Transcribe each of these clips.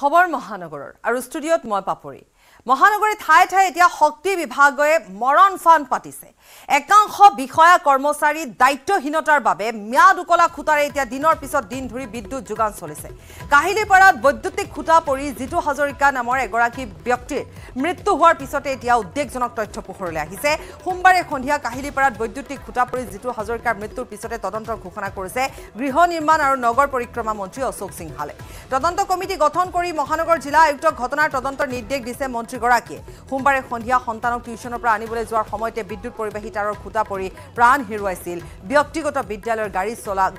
খবৰ মহানগৰৰ আৰু ষ্টুডিঅ'ত মই পাপৰি মহানগৰী ঠাই ঠাই এতিয়া শক্তি বিভাগে মৰণ ফান পাতিছে একাংশ বিষয়া কৰ্মচাৰী দায়িত্বহীনতাৰ বাবে ম্যাদ উকলা খুটাৰে এতিয়া দিনৰ পিছত দিন ধৰি বিদ্যুৎ যোগান চলিছে কাহিলীপাৰাত বৈদ্যুতিক খুটা পৰি জিতু হাজৰিকা নামৰ এগৰাকী ব্যক্তিৰ মৃত্যু হোৱাৰ পিছতে এতিয়া উদ্বেগজনক তথ্য পোহৰলৈ আহিছে সোমবাৰে সন্ধিয়া কাহিলীপাৰাত বৈদ্যুতিক খুটা পৰি জিতু হাজৰিকাৰ মৃত্যুৰ পিছতে তদন্তৰ ঘোষণা কৰিছে গৃহ নিৰ্মাণ আৰু নগৰ পৰিক্ৰমা মন্ত্ৰী অশোক সিংহালে তদন্ত কমিটি গঠন কৰি মহানগৰ জিলা আয়ুক্তক ঘটনাৰ তদন্তৰ নিৰ্দেশ দিছে মন্ত্ৰীগৰাকীয়ে সোমবাৰে সন্ধিয়া সন্তানক টিউচনৰ পৰা আনিবলৈ যোৱাৰ সময়তে বিদ্যুৎ পৰিবাহী তাৰৰ খুটা পৰি প্ৰাণ হেৰুৱাইছিল ব্যক্তিগত বিদ্যালয়ৰ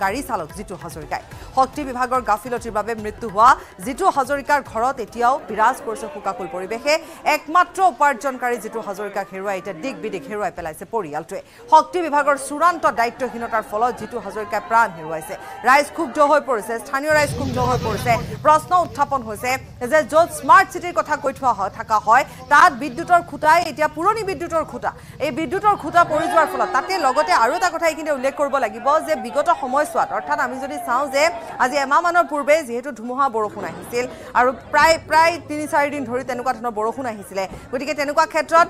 গাড়ী চালক জিতু হাজৰিকাই শক্তি বিভাগৰ গাফিলতিৰ বাবে মৃত্যু হোৱা জিতু হাজৰিকাৰ ঘৰত এতিয়াও বিৰাজ কৰিছে শোকাকুল পৰিৱেশে একমাত্ৰ উপাৰ্জনকাৰী জিতু হাজৰিকাক হেৰুৱাই এতিয়া দিক বিদিক হেৰুৱাই পেলাইছে পৰিয়ালটোৱে শক্তি বিভাগৰ চূড়ান্ত দায়িত্বহীনতাৰ ফলত জিতু হাজৰিকাই প্ৰাণ হেৰুৱাইছে ৰাইজ ক্ষুব্ধ হৈ পৰিছে স্থানীয় ৰাইজ ক্ষুব্ধ হৈ পৰিছে প্ৰশ্ন উত্থাপন হৈছে যে য'ত স্মাৰ্ট চিটিৰ কথা কৈ থকা হয় তাত বিদ্যুতৰ খুঁটাই এতিয়া পুৰণি বিদ্যুতৰ খুঁটা এই বিদ্যুতৰ খুঁটা পৰি যোৱাৰ ফলত তাতে লগতে আৰু এটা কথা এইখিনি উল্লেখ কৰিব লাগিব যে বিগত সময়ছোৱাত অৰ্থাৎ আমি যদি চাওঁ যে আজি এমাহমানৰ পূৰ্বে যিহেতু ধুমুহা বৰষুণ আহিছিল আৰু প্ৰায় ৩-৪ দিন ধৰি তেনেকুৱা ধৰণৰ বৰষুণ আহিছিলে গতিকে তেনেকুৱা ক্ষেত্ৰত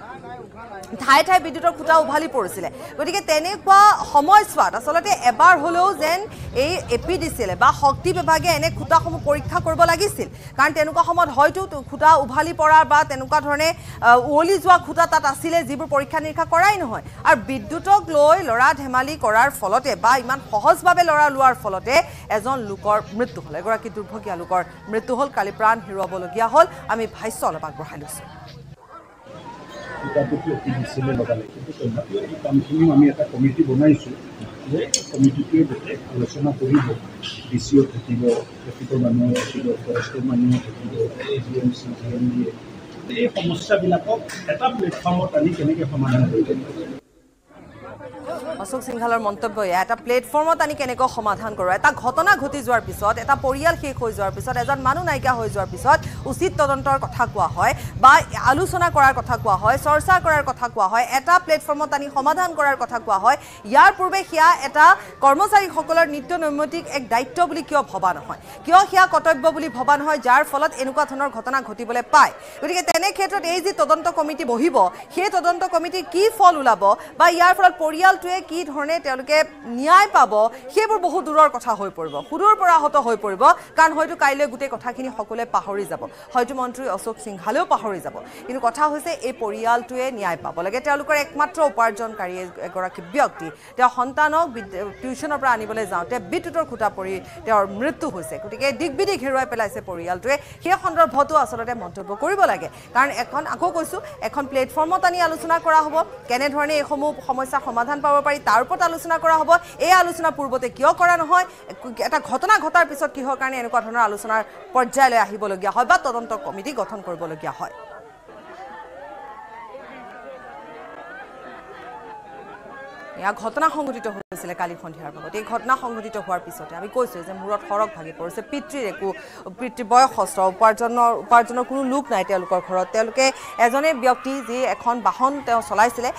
ঠাই ঠাই বিদ্যুতৰ খুঁটা উভালি পৰিছিলে গতিকে তেনেকুৱা সময়ছোৱাত আচলতে এবাৰ হ'লেও যেন এই এপিডিচিএলে বা শক্তি বিভাগে এনে খুঁটাসমূহ পৰীক্ষা কৰিব লাগিছিল কাৰণ তেনেকুৱা সময়ত হয়তো খুঁটা উভালি পৰাৰ বা তেনেকুৱা ধৰণে উৱলি যোৱা খুঁটা তাত আছিলে যিবোৰ পৰীক্ষা নিৰীক্ষা কৰাই নহয় আৰু বিদ্যুতক লৈ ল'ৰা ধেমালি কৰাৰ ফলতে বা ইমান সহজভাৱে ল'ৰা লোৱাৰ ফলতে এজন লোকৰ মৃত্যু হ'ল এগৰাকী দুৰ্ভগীয়া লোকৰ মৃত্যু হ'ল কালি প্ৰাণ হেৰুৱাবলগীয়া হ'ল আমি ভাষ্য অলপ আগবঢ়াই লৈছোঁ আমি এটা কমিটি বনাইছোঁ যে কমিটিটোৱে গোটেই আলোচনা কৰিব ডিচিঅ' থাকিব ট্ৰেফিকৰ মানুহ থাকিব ফৰেষ্টৰ মানুহ থাকিব AGMC GMDA এই সমস্যাবিলাকক এটা প্লেটফৰ্মত আনি কেনেকৈ সমাধান কৰিব অশোক সিংহালৰ মন্তব্য এটা প্লেটফৰ্মত আনি কেনেকৈ সমাধান কৰোঁ এটা ঘটনা ঘটি যোৱাৰ পিছত এটা পৰিয়াল শেষ হৈ যোৱাৰ পিছত এজন মানুহ নাইকিয়া হৈ যোৱাৰ পিছত উচিত তদন্তৰ কথা কোৱা হয় বা আলোচনা কৰাৰ কথা কোৱা হয় চৰ্চা কৰাৰ কথা কোৱা হয় এটা প্লেটফৰ্মত আনি সমাধান কৰাৰ কথা কোৱা হয় ইয়াৰ পূৰ্বে সেয়া এটা কৰ্মচাৰীসকলৰ নিত্য নৈমিত্তিক এক দায়িত্ব বুলি কিয় ভবা নহয় কিয় সেয়া কৰ্তব্য বুলি ভবা নহয় যাৰ ফলত এনেকুৱা ধৰণৰ ঘটনা ঘটিবলৈ পায় গতিকে তেনে ক্ষেত্ৰত এই যি তদন্ত কমিটি বহিব সেই তদন্ত কমিটিৰ কি ফল ওলাব বা ইয়াৰ ফলত পৰিয়ালটোৱে কি ধৰণে তেওঁলোকে ন্যায় পাব সেইবোৰ বহু দূৰৰ কথা হৈ পৰিব সুদূৰ পৰাহত হৈ পৰিব কাৰণ হয়তো কাইলৈ গোটেই কথাখিনি সকলোৱে পাহৰি যাব হয়তো মন্ত্ৰী অশোক সিংহালেও পাহৰি যাব কিন্তু কথা হৈছে এই পৰিয়ালটোৱে ন্যায় পাব লাগে তেওঁলোকৰ একমাত্ৰ উপাৰ্জনকাৰী এগৰাকী ব্যক্তি তেওঁ সন্তানক টিউচনৰ পৰা আনিবলৈ যাওঁতে বিদ্যুতৰ খুঁটা পৰি তেওঁৰ মৃত্যু হৈছে গতিকে দিক বিদিক হেৰুৱাই পেলাইছে পৰিয়ালটোৱে সেই সন্দৰ্ভতো আচলতে মন্তব্য কৰিব লাগে কাৰণ আকৌ কৈছোঁ এখন প্লেটফৰ্মত আনি আলোচনা কৰা হ'ব কেনেধৰণে এইসমূহ সমস্যাৰ সমাধান পাব পাৰি তাৰ ওপৰত আলোচনা কৰা হ'ব এই আলোচনা পূৰ্বতে কিয় কৰা নহয় এটা ঘটনা ঘটাৰ পিছত কিহৰ কাৰণে এনেকুৱা ধৰণৰ আলোচনাৰ পৰ্যায়লৈ আহিবলগীয়া হয় বা তদন্ত কমিটি গঠন কৰিবলগীয়া হয় এয়া ঘটনা সংঘটিত হৈছিলে কালি সন্ধিয়াৰ ভাগত এই ঘটনা সংঘটিত হোৱাৰ পিছতে আমি কৈছোঁ যে মূৰত সৰগ ভাগি পৰিছে পিতৃৰ বয়সস্থ উপাৰ্জনৰ কোনো লোক নাই তেওঁলোকৰ ঘৰত তেওঁলোকে এজনে ব্যক্তি যি এখন বাহন তেওঁ চলাইছিলে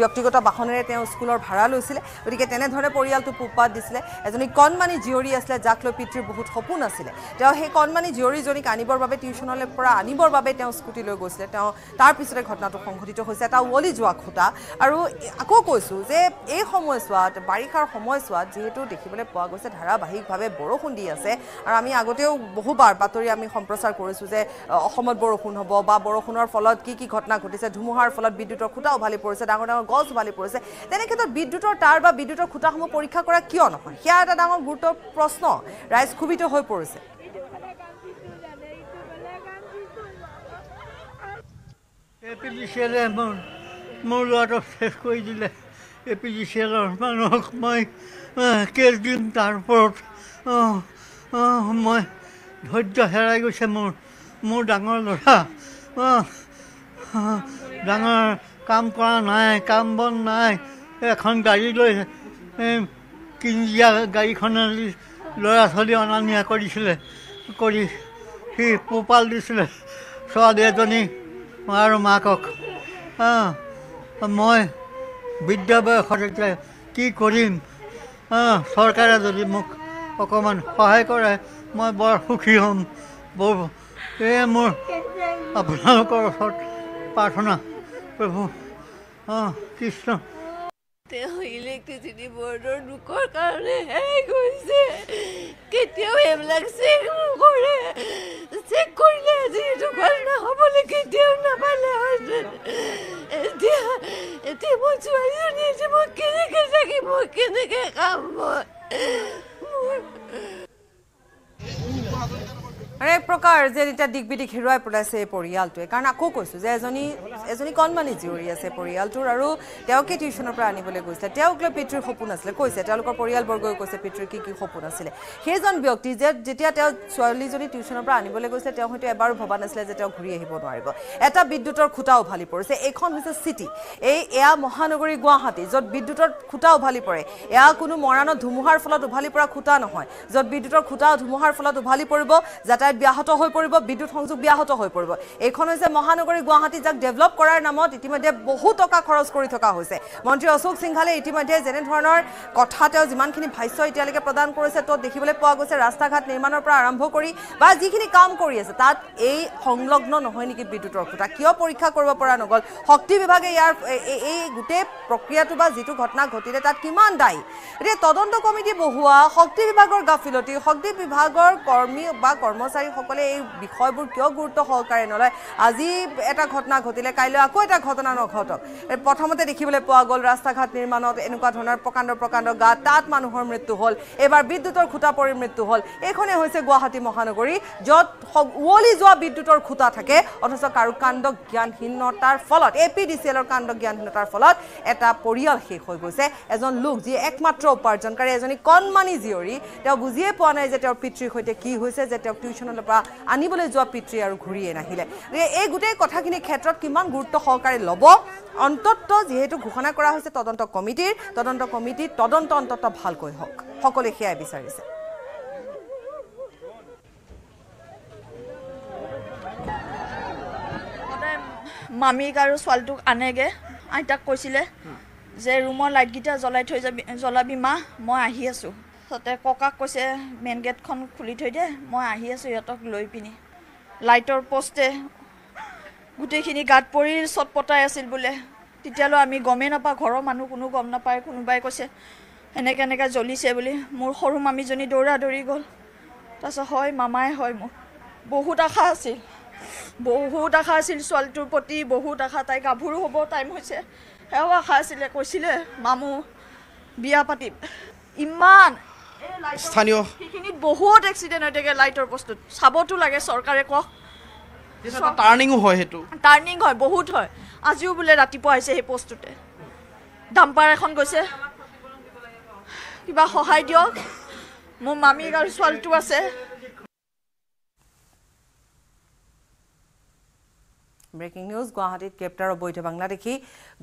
ব্যক্তিগত বাহনেৰে তেওঁ স্কুলৰ ভাড়া লৈছিলে গতিকে তেনেধৰণে পৰিয়ালটো পোহপাত দিছিলে এজনী কণমানি জীয়ৰী আছিলে যাক লৈ পিতৃৰ বহুত সপোন আছিলে তেওঁ সেই কণমানি জীয়ৰীজনীক আনিবৰ বাবে টিউচনলৈ পৰা আনিবৰ বাবে তেওঁ স্কুটি লৈ গৈছিলে তেওঁ তাৰ পিছতে ঘটনাটো সংঘটিত হৈছে এটা উৱলি যোৱা খুঁটা আৰু আকৌ কৈছোঁ যে এই সময়ছোৱাত বাৰিষাৰ সময়ছোৱাত যিহেতু দেখিবলৈ পোৱা গৈছে ধাৰাবাহিকভাৱে বৰষুণ দি আছে আৰু আমি আগতেও বহুবাৰ বাতৰি আমি সম্প্ৰচাৰ কৰিছোঁ যে অসমত বৰষুণ হ'ব বা বৰষুণৰ ফলত কি ঘটনা ঘটিছে ধুমুহাৰ ফলত বিদ্যুতৰ খুঁটা উভালি পৰিছে ডাঙৰ ডাঙৰ গছ উভালি পৰিছে তেনে ক্ষেত্ৰত বিদ্যুতৰ তাঁৰ বা বিদ্যুতৰ খুঁটাসমূহ পৰীক্ষা কৰা কিয় নহয় সেয়া এটা ডাঙৰ গুৰুত্ব প্ৰশ্ন ৰাইজ ক্ষোভিত হৈ পৰিছে মোৰ ল'ৰাটোক শেষ কৰি দিলে APDCLৰ মানুহক মই কেছ দিম তাৰ ওপৰত মই ধৈৰ্য হেৰাই গৈছে মোৰ ডাঙৰ ল'ৰা ডাঙৰ কাম কৰা নাই কাম বন নাই এখন গাড়ী লৈ কিনি দিয়া গাড়ীখনে ল'ৰা ছোৱালী অনা নিয়া কৰিছিলে কৰি সি পোহপাল দিছিলে ছোৱালী এজনী আৰু মাকক মই বিদ্যা বয়সত এতিয়া কি কৰিম চৰকাৰে যদি মোক অকণমান সহায় কৰে মই বৰ সুখী হ'ম এয়ে মোৰ আপোনালোকৰ ওচৰত প্ৰাৰ্থনা প্ৰভু কৃষ্ণ তেওঁ ইলেক্ট্ৰিচিটি বৰ্ডৰ দুখৰ কাৰণে গৈছে কেতিয়াও এইবিলাক চেক নকৰে চেক কৰিলে যিহেতু ভাল নহ'বলৈ কেতিয়াও নাপালে এতিয়া মই ছোৱালীজনী আছে মই কেনেকৈ থাকিম মই কেনেকৈ খাম মই আৰু এক প্ৰকাৰ যে এতিয়া দিগবিদিক হেৰুৱাই পেলাইছে এই পৰিয়ালটোৱে কাৰণ আকৌ কৈছোঁ যে এজনী কণমানি জীয়ৰী আছে পৰিয়ালটোৰ আৰু তেওঁকে টিউশ্যনৰ পৰা আনিবলৈ গৈছিলে তেওঁক লৈ পিতৃৰ সপোন আছিলে কৈছে তেওঁলোকৰ পৰিয়ালবৰ্গই কৈছে পিতৃৰ কি কি সপোন আছিলে সেইজন ব্যক্তি যে যেতিয়া তেওঁ ছোৱালীজনী টিউশ্যনৰ পৰা আনিবলৈ গৈছিলে তেওঁ হয়তো এবাৰো ভবা নাছিলে যে তেওঁ ঘূৰি আহিব নোৱাৰিব এটা বিদ্যুতৰ খুঁটা উভালি পৰিছে এইখন হৈছে চিটি এয়া মহানগৰী গুৱাহাটী য'ত বিদ্যুতৰ খুঁটা উভালি পৰে এয়া কোনো মৰাণত ধুমুহাৰ ফলত উভালি পৰা খুঁটা নহয় য'ত বিদ্যুতৰ খুঁটা ধুমুহাৰ ফলত উভালি পৰিব যাতায়াত ব্যাহত হৈ পৰিব বিদ্যুৎ সংযোগ ব্যাহত হৈ পৰিব এইখন হৈছে মহানগৰী গুৱাহাটী যাক ডেভেলপ কৰাৰ নামত ইতিমধ্যে বহু টকা খৰচ কৰি থকা হৈছে মন্ত্ৰী অশোক সিংঘালে ইতিমধ্যে যেনে ধৰণৰ কথা তেওঁ যিমানখিনি ভাষ্য এতিয়ালৈকে প্ৰদান কৰিছে তত দেখিবলৈ পোৱা গৈছে ৰাস্তা ঘাট নিৰ্মাণৰ পৰা আৰম্ভ কৰি বা যিখিনি কাম কৰি আছে তাত এই সংলগ্ন নহয় নেকি বিদ্যুতৰ খুঁটা কিয় পৰীক্ষা কৰিব পৰা নগ'ল শক্তি বিভাগে ইয়াৰ এই গোটেই প্ৰক্ৰিয়াটো বা যিটো ঘটনা ঘটিলে তাত কিমান দায়ী এতিয়া তদন্ত কমিটি বহোৱা শক্তি বিভাগৰ গাফিলতি শক্তি বিভাগৰ কৰ্মী বা কৰ্মচাৰীসকলে এই বিষয়বোৰ কিয় গুৰুত্ব সহকাৰে নলয় আজি এটা ঘটনা ঘটিলে কাইলৈ আকৌ এটা ঘটনা নঘটক প্ৰথমতে দেখিবলৈ পোৱা গ'ল ৰাস্তা ঘাট নিৰ্মাণত এনেকুৱা ধৰণৰ প্ৰকাণ্ড গাঁত তাত মানুহৰ মৃত্যু হ'ল এবাৰ বিদ্যুতৰ খুঁটা পৰি মৃত্যু হ'ল এইখনে হৈছে গুৱাহাটী মহানগৰী য'ত উৱলি যোৱা বিদ্যুতৰ খুঁটা থাকে অথচ কাণ্ড জ্ঞানহীনতাৰ ফলত APDCLৰ কাণ্ড জ্ঞানহীনতাৰ ফলত এটা পৰিয়াল শেষ হৈ গৈছে এজন লোক যি একমাত্ৰ উপাৰ্জনকাৰী এজনী কণমানি জীয়ৰী তেওঁ বুজিয়ে পোৱা নাই যে তেওঁৰ পিতৃৰ সৈতে কি হৈছে যে তেওঁক টিউশ্যনৰ পৰা আনিবলৈ যোৱা পিতৃ আৰু ঘূৰিয়ে নাহিলে এই গোটেই কথাখিনিৰ ক্ষেত্ৰত কিমান গুৰুত্ব সহকাৰে ল'ব অন্তত যিহেতু ঘোষণা কৰা হৈছে তদন্ত কমিটিৰ তদন্ত অন্তত ভালকৈ হওক সকলোৱে সেয়াই বিচাৰিছে মামীক আৰু ছোৱালীটোক আনেগে আইতাক কৈছিলে যে ৰুমৰ লাইটকেইটা জ্বলাই থৈ জ্বলাবি মা মই আহি আছোঁ তাতে ককাক কৈছে মেইন গেটখন খুলি থৈ দে মই আহি আছোঁ সিহঁতক লৈ পিনি লাইটৰ পোষ্টে গোটেইখিনি গাত পৰি চটপটাই আছিল বোলে তেতিয়ালৈ আমি গমেই নাপাওঁ ঘৰৰ মানুহ কোনো গম নাপায় কোনোবাই কৈছে এনেকৈ জ্বলিছে বুলি মোৰ সৰু মামীজনী দৌৰা দৌৰি গ'ল তাৰপিছত হয় মামাই হয় মোৰ বহুত আশা আছিল ছোৱালীটোৰ প্ৰতি বহুত আশা তাই গাভৰু হ'ব টাইম হৈছে সেয়াও আশা আছিলে কৈছিলে মামু বিয়া পাতিম ইমান স্থানীয় সেইখিনিত বহুত এক্সিডেণ্ট হৈ থাকে লাইটৰ বস্তুত চাবতো লাগে চৰকাৰে কওক টাৰ্ণিঙো হয় সেইটো টাৰ্ণিং হয় বহুত হয় আজিও বোলে ৰাতিপুৱা আহিছে সেই পোষ্টটোতে ডাম্পাৰ এখন গৈছে কিবা সহায় দিয়ক মোৰ মামীক আৰু ছোৱালীটো আছে ব্ৰেকিং নিউজ গুৱাহাটীত গ্ৰেপ্তাৰ অবৈধ বাংলাদেশী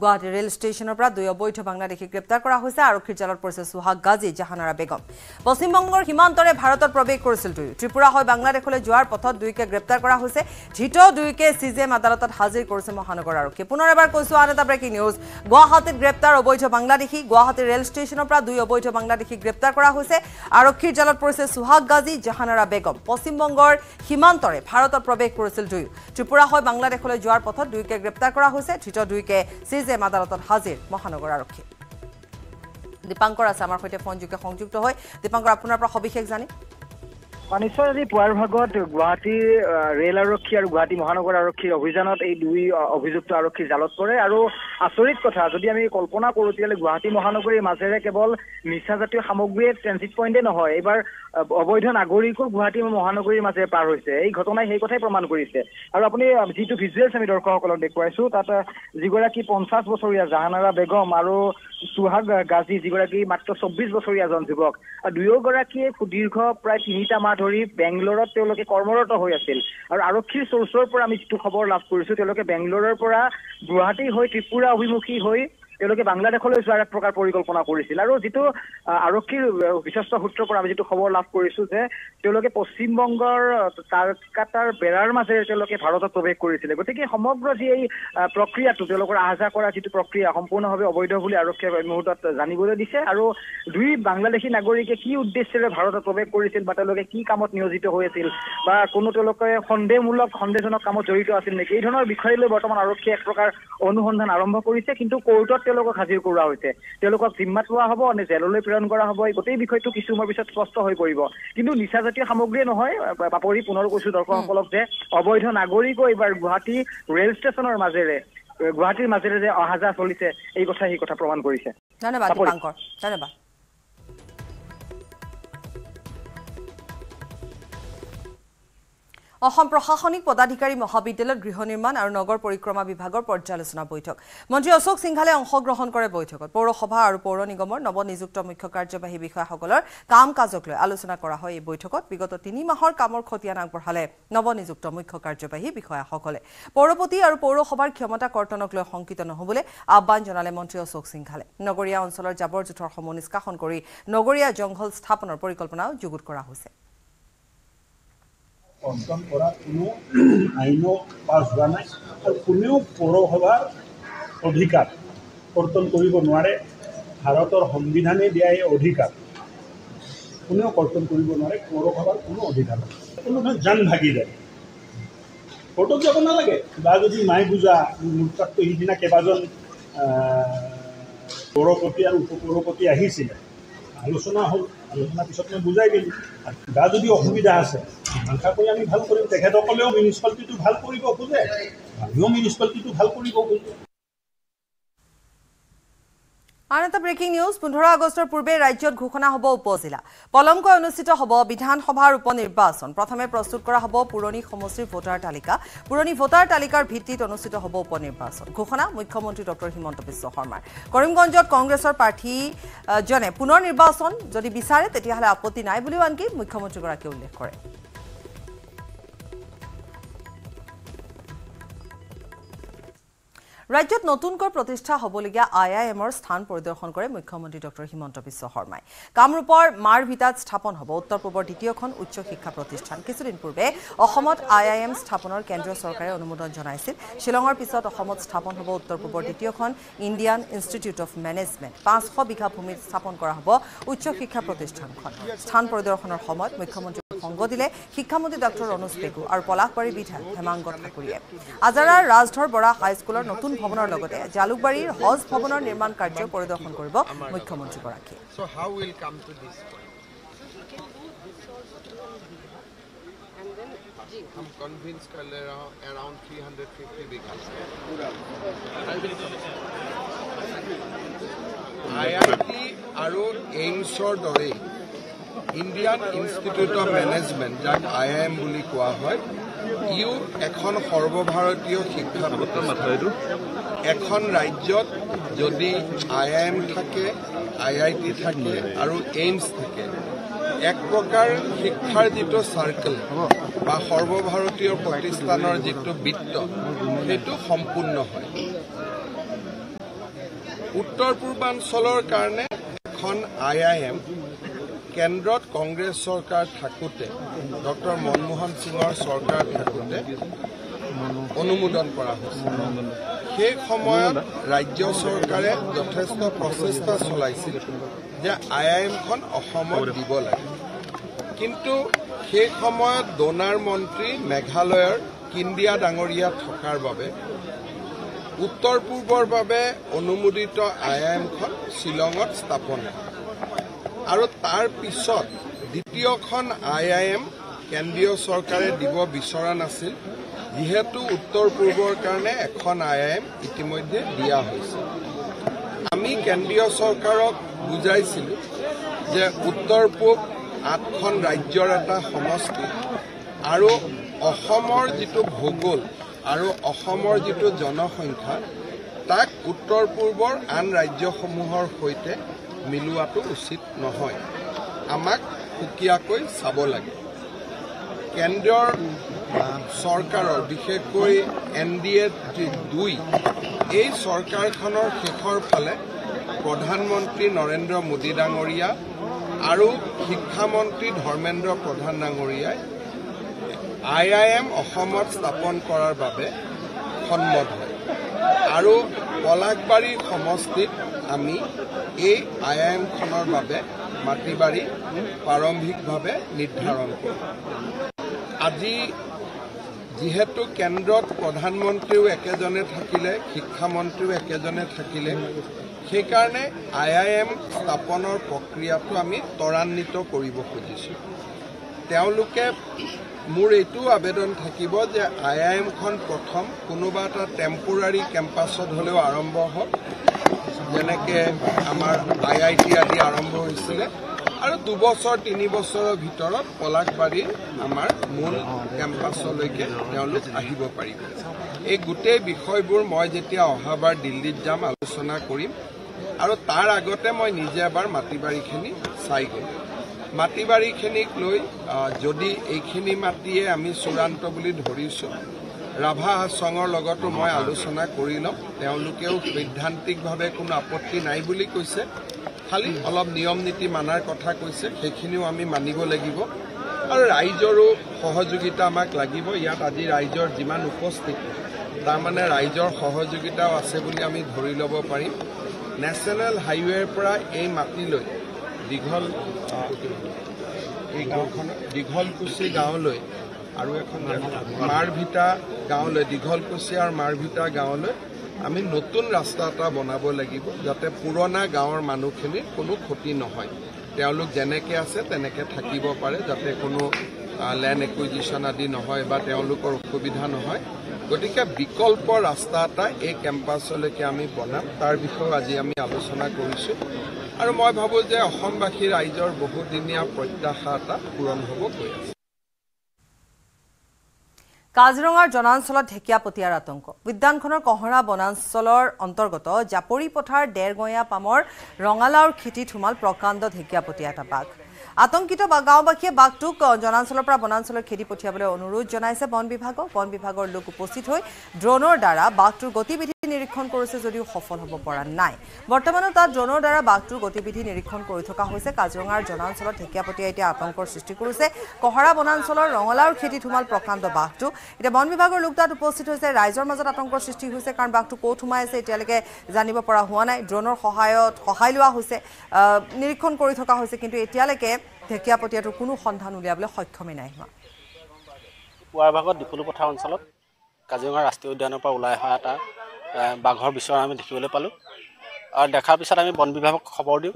গুৱাহাটী ৰেল ষ্টেচনৰ পৰা 2 অবৈধ বাংলাদেশী গ্ৰেপ্তাৰ কৰা হৈছে আৰক্ষীৰ জালত পৰিছে সুহাগ গাজী জাহানাৰা বেগম পশ্চিমবংগৰ সীমান্তৰে ভাৰতত প্ৰৱেশ কৰিছিল ত্ৰিপুৰা হৈ বাংলাদেশলৈ যোৱাৰ পথত দুইকে গ্ৰেপ্তাৰ কৰা হৈছে ধৃত দুইকে CJM আদালতত হাজিৰ কৰিছে মহানগৰ আৰক্ষী পুনৰ এবাৰ কৈছো আন এটা ব্ৰেকিং নিউজ গুৱাহাটীত গ্ৰেপ্তাৰ অবৈধ বাংলাদেশী গুৱাহাটী ৰেল ষ্টেচনৰ পৰা 2 অবৈধ বাংলাদেশী গ্ৰেপ্তাৰ কৰা হৈছে আৰক্ষীৰ জালত পৰিছে সুহাগ গাজী জাহানাৰা বেগম পশ্চিমবংগৰ সীমান্তৰে ভাৰতত প্ৰৱেশ কৰিছিল ত্ৰিপুৰা হৈ বাংলাদেশলৈ যোৱাৰ পথত দুইকে গ্ৰেপ্তাৰ কৰা হৈছে ধৃত দুইকে CJM আদালতত হাজিৰ মহানগৰ আৰক্ষী দীপাংকৰ আছে আমাৰ সৈতে ফোনযোগে সংযুক্ত হৈ দীপাংকৰ আপোনাৰ পৰা সবিশেষ জানি নিশ্চয় আজি পুৱাৰ ভাগত গুৱাহাটী ৰেল আৰক্ষী আৰু গুৱাহাটী মহানগৰ আৰক্ষীৰ অভিযানত এই দুই অভিযুক্ত আৰক্ষীৰ জালত পৰে আৰু আচৰিত কথা যদি আমি কল্পনা কৰোঁ তেতিয়াহ'লে গুৱাহাটী মহানগৰীৰ মাজেৰে কেৱল নিচাজাতীয় সামগ্ৰীয়ে ট্ৰেনজিট পইণ্টে নহয় এইবাৰ অবৈধ নাগৰিকো গুৱাহাটী মহানগৰীৰ মাজেৰে পাৰ হৈছে এই ঘটনাই সেই কথাই প্ৰমাণ কৰিছে আৰু আপুনি যিটো ভিজুৱেলছ আমি দৰ্শকসকলক দেখুৱাইছোঁ তাত যিগৰাকী 50 বছৰীয়া জাহানাৰা বেগম আৰু সুহাগ গাজী যিগৰাকী মাত্ৰ 24 বছৰীয়া এজন যুৱক দুয়োগৰাকীয়ে সুদীৰ্ঘ প্ৰায় 3টা মাহ ধৰি বেংগলোৰত তেওঁলোকে কৰ্মৰত হৈ আছিল আৰু আৰক্ষীৰ চোৰ্চৰ পৰা আমি যিটো খবৰ লাভ কৰিছোঁ তেওঁলোকে বেংগলোৰৰ পৰা গুৱাহাটী হৈ ত্ৰিপুৰা অভিমুখী হৈ তেওঁলোকে বাংলাদেশলৈ যোৱাৰ এক প্ৰকাৰ পৰিকল্পনা কৰিছিল আৰু যিটো আৰক্ষীৰ বিশ্বস্ত সূত্ৰৰ পৰা আমি যিটো খবৰ লাভ কৰিছো যে তেওঁলোকে পশ্চিমবংগৰ কালকাতাৰ বেৰাৰ মাজেৰে তেওঁলোকে ভাৰতত প্ৰৱেশ কৰিছিলে গতিকে সমগ্ৰ যি এই প্ৰক্ৰিয়াটো তেওঁলোকৰ আহা কৰা যিটো প্ৰক্ৰিয়া সম্পূৰ্ণভাৱে অবৈধ বুলি আৰক্ষীয়ে এই মুহূৰ্তত জানিবলৈ দিছে আৰু দুই বাংলাদেশী নাগৰিকে কি উদ্দেশ্যেৰে ভাৰতত প্ৰৱেশ কৰিছিল বা তেওঁলোকে কি কামত নিয়োজিত হৈ আছিল বা কোনো তেওঁলোকে সন্দেহজনক কামত জড়িত আছিল নেকি এই ধৰণৰ বিষয় লৈ বৰ্তমান আৰক্ষীয়ে এক প্ৰকাৰ অনুসন্ধান আৰম্ভ কৰিছে কিন্তু কোৰ্টত তেওঁলোকক হাজিৰ কৰোৱা হৈছে তেওঁলোকক জিম্মাত লোৱা হ'ব নে জেললৈ প্ৰেৰণ কৰা হ'ব এই গোটেই বিষয়টো কিছু সময়ৰ পিছত স্পষ্ট হৈ পৰিব কিন্তু নিচাজাতীয় সামগ্ৰীয়ে নহয় পাপৰি পুনৰ কৈছো দৰ্শকসকলক যে অবৈধ নাগৰিকো এইবাৰ গুৱাহাটী ৰেল ষ্টেচনৰ মাজেৰে গুৱাহাটীৰ মাজেৰে যে অহা যোৱা চলিছে এই কথা প্ৰমাণ কৰিছে ধন্যবাদ দীপাংকৰ ধন্যবাদ অসম প্ৰশাসনিক পদাধিকাৰী মহাবিদ্যালয়ত গৃহ নিৰ্মাণ আৰু নগৰ পৰিক্ৰমা বিভাগৰ পৰ্যালোচনা বৈঠক মন্ত্ৰী অশোক সিংহালে অংশগ্ৰহণ কৰে বৈঠকত পৌৰসভা আৰু পৌৰ নিগমৰ নৱনিযুক্ত মুখ্য কাৰ্যবাহী বিষয়াসকলৰ কাম কাজক লৈ আলোচনা কৰা হয় এই বৈঠকত বিগত 3 মাহৰ কামৰ খতিয়ান আগবঢ়ালে নৱনিযুক্ত মুখ্য কাৰ্যবাহী বিষয়াসকলে পৌৰপতি আৰু পৌৰসভাৰ ক্ষমতা কৰ্তনক লৈ শংকিত নহবলৈ আহ্বান জনালে মন্ত্ৰী অশোক সিংহালে নগৰীয়া অঞ্চলৰ জাবৰ জোথৰ সমূহ নিষ্কাশন কৰি নগৰীয়া জংঘল স্থাপনৰ পৰিকল্পনাও যুগুত কৰা হৈছে কৰ্তন কৰা কোনো আইনো পাছ হোৱা নাই আৰু কোনেও পৌৰসভাৰ অধিকাৰ কৰ্তন কৰিব নোৱাৰে ভাৰতৰ সংবিধানে দিয়া এই অধিকাৰ কোনেও কৰ্তন কৰিব নোৱাৰে পৌৰসভাৰ কোনো অধিকাৰ নাই কোনো জান ভাগি যায় কোৰ্টত যাব নালাগে বা যদি মাই বুজা মোৰ তাততো সিদিনা কেইবাজন পৌৰপতি আৰু উপপৌৰপতি আহিছিলে আলোচনা হ'ল আলোচনাৰ পিছত মই বুজাই দিলোঁ কিবা যদি অসুবিধা আছে আশা কৰি আমি ভাল কৰিম তেখেতসকলেও মিউনিচিপালিটিটো ভাল কৰিব খোজে আমিও মিউনিচিপালিটিটো ভাল কৰিব খোজো আনহাতে ব্ৰেকিং নিউজ 15 আগষ্টৰ পূৰ্বে ৰাজ্যত ঘোষণা হ'ব উপজিলা পলমকৈ অনুষ্ঠিত হ'ব বিধানসভাৰ উপনিৰ্বাচন প্ৰথমে প্ৰস্তুত কৰা হ'ব পুৰণি সমষ্টিৰ ভোটাৰ তালিকা পুৰণি ভোটাৰ তালিকাৰ ভিত্তিত অনুষ্ঠিত হ'ব উপনিৰ্বাচন ঘোষণা মুখ্যমন্ত্ৰী ডক্টৰ হিমন্ত বিশ্ব শৰ্মাৰ কৰিমগঞ্জত কংগ্ৰেছৰ প্ৰাৰ্থী জনে পুনৰ নিৰ্বাচন যদি বিচাৰে তেতিয়াহ'লে আপত্তি নাই বুলিও আনকি মুখ্যমন্ত্ৰীগৰাকীয়ে উল্লেখ কৰে ৰাজ্যত নতুনকৈ প্ৰতিষ্ঠা হ'বলগীয়া IIMৰ স্থান পৰিদৰ্শন কৰে মুখ্যমন্ত্ৰী ডক্টৰ হিমন্ত বিশ্ব শৰ্মাই কামৰূপৰ মাৰভিটাত স্থাপন হ'ব উত্তৰ পূবৰ দ্বিতীয়খন উচ্চ শিক্ষা প্ৰতিষ্ঠান কিছুদিন পূৰ্বে অসমত IIM স্থাপনৰ কেন্দ্ৰীয় চৰকাৰে অনুমোদন জনাইছিল শিলঙৰ পিছত অসমত স্থাপন হ'ব উত্তৰ পূবৰ দ্বিতীয়খন ইণ্ডিয়ান ইনষ্টিটিউট অফ মেনেজমেণ্ট 500 বিঘা ভূমিত স্থাপন কৰা হ'ব উচ্চ শিক্ষা প্ৰতিষ্ঠানখন স্থান পৰিদৰ্শনৰ সময়ত মুখ্যমন্ত্ৰী সংগ দিলে শিক্ষামন্ত্ৰী ডক্টৰ অনুজ পেগু আৰু পলাশবাৰী বিধায়ক হেমাংগ ঠাকুৰীয়ে আজাৰাৰ ৰাজধৰ বৰা হাইস্কুলৰ নতুন ভৱনৰ লগতে জালুকবাৰীৰ হজ ভৱনৰ নিৰ্মাণ কাৰ্য পৰিদৰ্শন কৰিব মুখ্যমন্ত্ৰীগৰাকীয়ে हम कन्विंस कर ले रहा हूँ अराउंड 350 बीघा IIT और एम्सर दरे इंडियन इंस्टीट्यूट ऑफ मैनेजमेंट जाक IIM বুলি কোৱা হয় ইউ এখন সৰ্বভাৰতীয় শিক্ষা প্ৰতিষ্ঠান এখন ৰাজ্যত যদি IIM থাকে IIT থাকে আৰু এইমছ থাকে এক প্ৰকাৰ শিক্ষাৰ যিটো সাৰ্কেল বা সৰ্বভাৰতীয় প্ৰতিষ্ঠানৰ যিটো বৃত্ত সেইটো সম্পূৰ্ণ হয় উত্তৰ পূৰ্বাঞ্চলৰ কাৰণে এখন IIM কেন্দ্ৰত কংগ্ৰেছ চৰকাৰ থাকোতে ডক্টৰ মনমোহন সিঙৰ চৰকাৰ থাকোতে অনুমোদন কৰা হৈছিল সেই সময়ত ৰাজ্য চৰকাৰে যথেষ্ট প্ৰচেষ্টা চলাইছিল যে IIMখন অসমত দিব লাগে কিন্তু সেই সময়ত ডোনাৰ মন্ত্ৰী মেঘালয়ৰ কিন্দিয়া ডাঙৰীয়া থকাৰ বাবে উত্তৰ পূৰ্বৰ বাবে অনুমোদিত IIMখন শিলঙত স্থাপন আৰু তাৰ পিছত দ্বিতীয়খন IIM কেন্দ্ৰীয় চৰকাৰে দিব বিচৰা নাছিল যেহেতু উত্তৰ পূৰ্বৰ কাৰণে এখন IIM ইতিমধ্যে দিয়া হৈছে আমি কেন্দ্ৰীয় চৰকাৰক বুজাইছিলোঁ যে উত্তৰ পূব 8খন ৰাজ্যৰ এটা সমষ্টি আৰু অসমৰ যিটো ভূগোল আৰু অসমৰ যিটো জনসংখ্যা তাক উত্তৰ পূৰ্বৰ আন ৰাজ্যসমূহৰ সৈতে মিলোৱাটো উচিত নহয় আমাক সুকীয়াকৈ চাব লাগে কেন্দ্ৰৰ চৰকাৰৰ বিশেষকৈ NDA 2 এই চৰকাৰখনৰ শেষৰ ফালে প্ৰধানমন্ত্ৰী নৰেন্দ্ৰ মোদী ডাঙৰীয়া আৰু শিক্ষামন্ত্ৰী ধৰ্মেন্দ্ৰ প্ৰধান ডাঙৰীয়াই IIM অসমত স্থাপন কৰাৰ বাবে সন্মত হয় আৰু পলাশবাৰী সমষ্টিত আমি এই IIMখনৰ বাবে মাটিবাৰী প্ৰাৰম্ভিকভাৱে নিৰ্ধাৰণ কৰোঁ। আজি যিহেতু কেন্দ্ৰত প্ৰধানমন্ত্ৰীও একেজনে থাকিলে শিক্ষামন্ত্ৰীও একেজনে থাকিলে সেইকাৰণে IIM স্থাপনৰ প্ৰক্ৰিয়াটো আমি ত্বৰান্বিত কৰিব খুজিছোঁ। তেওঁলোকে মোৰ এইটো আবেদন থাকিব যে IIMখন প্ৰথম কোনোবা এটা টেম্পোৰাৰী কেম্পাছত হ'লেও আৰম্ভ হওক, যেনেকৈ আমাৰ IIT আদি আৰম্ভ হৈছিলে, আৰু 2 বছৰ 3 বছৰৰ ভিতৰত পলাশবাৰীৰ আমাৰ মূল কেম্পাছলৈকে তেওঁলোক আহিব পাৰিব। এই গোটেই বিষয়বোৰ মই যেতিয়া অহাবাৰ দিল্লীত যাম আলোচনা কৰিম, আৰু তাৰ আগতে মই নিজে এবাৰ মাটিবাৰীখিনি চাই গ'লো। মাটিবাৰীখিনিক লৈ যদি এইখিনি মাটিয়ে আমি চূড়ান্ত বুলি ধৰিছোঁ, ৰাভা হাছঙৰ লগতো মই আলোচনা কৰি ল'ম। তেওঁলোকেও সৈদ্ধান্তিকভাৱে কোনো আপত্তি নাই বুলি কৈছে, খালি অলপ নিয়ম নীতি মানাৰ কথা কৈছে, সেইখিনিও আমি মানিব লাগিব। আৰু ৰাইজৰো সহযোগিতা আমাক লাগিব। ইয়াত আজি ৰাইজৰ যিমান উপস্থিতি, তাৰমানে ৰাইজৰ সহযোগিতাও আছে বুলি আমি ধৰি ল'ব পাৰিম। নেশ্যনেল হাইৱেৰ পৰা এই মাটিলৈ এই গাঁওখন দীঘলকুছি গাঁৱলৈ আৰু এখন মাৰভিটা গাঁৱলৈ, দীঘলকুছি আৰু মাৰভিটা গাঁৱলৈ আমি নতুন ৰাস্তা এটা বনাব লাগিব, যাতে পুৰণা গাঁৱৰ মানুহখিনিৰ কোনো ক্ষতি নহয়। তেওঁলোক যেনেকৈ আছে তেনেকৈ থাকিব পাৰে, যাতে কোনো লেণ্ড একুইজিশ্যন আদি নহয় বা তেওঁলোকৰ অসুবিধা নহয়। গতিকে বিকল্প ৰাস্তা এটা এই কেম্পাছলৈকে আমি বনাম, তাৰ বিষয়েও আজি আমি আলোচনা কৰিছোঁ। আৰু মই ভাবোঁ যে অসমবাসী ৰাইজৰ বহুদিনীয়া প্ৰত্যাশা এটা পূৰণ হ'ব গৈ আছে। কাজিৰঙাৰ জনাঞ্চলত ঢেকীয়াপতীয়াৰ আতংক। উদ্যানখনৰ কহৰা বনাঞ্চলৰ অন্তৰ্গত জাপৰি পথাৰ ডেৰগঞা পামৰ ৰঙালাওৰ খেতিত সোমাল প্ৰকাণ্ড ঢেকীয়াপতীয়া এটা বাঘ। আতংকিত গাঁওবাসীয়ে বাঘটোক জনাঞ্চলৰ পৰা বনাঞ্চলৰ খেদি পঠিয়াবলৈ অনুৰোধ জনাইছে বন বিভাগক। বন বিভাগৰ লোক উপস্থিত হৈ ড্ৰোনৰ দ্বাৰা বাঘটোৰ গতিবিধি নিৰীক্ষণ কৰিছে যদিও সফল হ'ব পৰা নাই। বৰ্তমানো তাত ড্ৰোনৰ দ্বাৰা বাঘটোৰ গতিবিধি নিৰীক্ষণ কৰি থকা হৈছে। কাজিৰঙাৰ জনাঞ্চলত ঢেকীয়াপতীয়াই এতিয়া আতংকৰ সৃষ্টি কৰিছে। কহৰা বনাঞ্চলৰ ৰঙালাওৰ খেতিত সোমাল প্ৰকাণ্ড বাঘটো। এতিয়া বন বিভাগৰ লোক তাত উপস্থিত হৈছে। ৰাইজৰ মাজত আতংকৰ সৃষ্টি হৈছে, কাৰণ বাঘটো ক'ত সোমাই আছে এতিয়ালৈকে জানিব পৰা হোৱা নাই। ড্ৰোনৰ সহায় লোৱা হৈছে, নিৰীক্ষণ কৰি থকা হৈছে, কিন্তু এতিয়ালৈকে ঢেকীয়াপতীয়াটোৰ কোনো সন্ধান উলিয়াবলৈ সক্ষমেই নাই হোৱা। পুৱাৰ ভাগত ডিফলু পথাৰ অঞ্চলত কাজিৰঙা ৰাষ্ট্ৰীয় উদ্যানৰ পৰা ওলাই অহা এটা বাঘৰ বিচৰণ আমি দেখিবলৈ পালোঁ। আৰু দেখাৰ পিছত আমি বন বিভাগক খবৰ দিওঁ।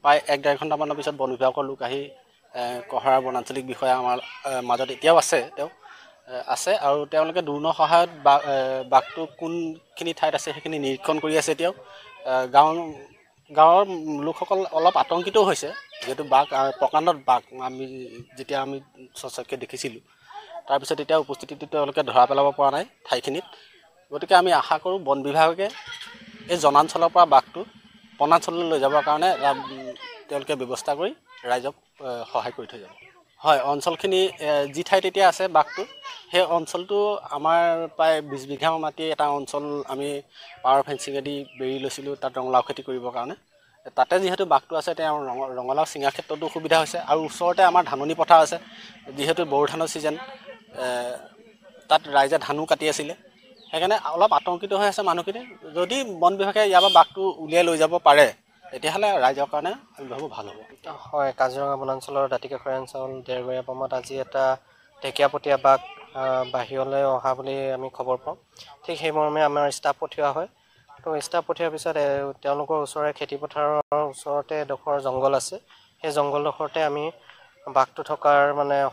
প্ৰায় 1-1.5 ঘণ্টামানৰ পিছত বন বিভাগৰ লোক আহি কহৰা বনাঞ্চলিক বিষয়া আমাৰ মাজত এতিয়াও আছে আৰু তেওঁলোকে ড্ৰোনৰ সহায়ত বাঘটো কোনখিনি ঠাইত আছে সেইখিনি নিৰীক্ষণ কৰি আছে। এতিয়াও গাঁৱৰ লোকসকল অলপ আতংকিতও হৈছে, যিহেতু প্ৰকাণ্ড বাঘ যেতিয়া আমি স্বচক্ষে দেখিছিলোঁ, তাৰপিছত এতিয়া উপস্থিতিটো তেওঁলোকে ধৰা পেলাব পৰা নাই ঠাইখিনিত। গতিকে আমি আশা কৰোঁ বন বিভাগে এই জনাঞ্চলৰ পৰা বাঘটো বনাঞ্চললৈ লৈ যাবৰ কাৰণে তেওঁলোকে ব্যৱস্থা কৰি ৰাইজক সহায় কৰি থৈ যাব। হয়, অঞ্চলখিনি যি ঠাইত এতিয়া আছে বাঘটো, সেই অঞ্চলটো আমাৰ প্ৰায় 20 বিঘা মাটি এটা অঞ্চল আমি পাৱাৰ ফেঞ্চিঙেদি বেৰি লৈছিলোঁ তাত ৰঙালাও খেতি কৰিবৰ কাৰণে। তাতে যিহেতু বাঘটো আছে, তেওঁ ৰঙালাও ছিঙাৰ ক্ষেত্ৰতো সুবিধা হৈছে। আৰু ওচৰতে আমাৰ ধাননি পথাৰ আছে, যিহেতু বৰো ধানৰ ছিজন, তাত ৰাইজে ধানো কাটি আছিলে, সেইকাৰণে অলপ আতংকিত হৈ আছে মানুহখিনি। যদি বন বিভাগে ইয়াৰ পৰা বাঘটো উলিয়াই লৈ যাব পাৰে, তেতিয়াহ'লে ৰাইজৰ কাৰণে আমি ভাবোঁ ভাল হ'ব। হয়, কাজিৰঙা বনাঞ্চলৰ দাঁতিকাষৰীয়া অঞ্চল ডেৰগঞা পামত আজি এটা ঢেকীয়াপতীয়া বাঘ বাহিৰলৈ অহা বুলি আমি খবৰ পাওঁ। ঠিক সেই মৰ্মে আমাৰ ষ্টাফ পঠিওৱা হয়। তো ষ্টাফ পঠিওৱাৰ পিছত তেওঁলোকৰ ওচৰৰে খেতিপথাৰৰ ওচৰতে এডোখৰ জংঘল আছে, সেই জংঘলডোখৰতে আমি বাঘটো থকাৰ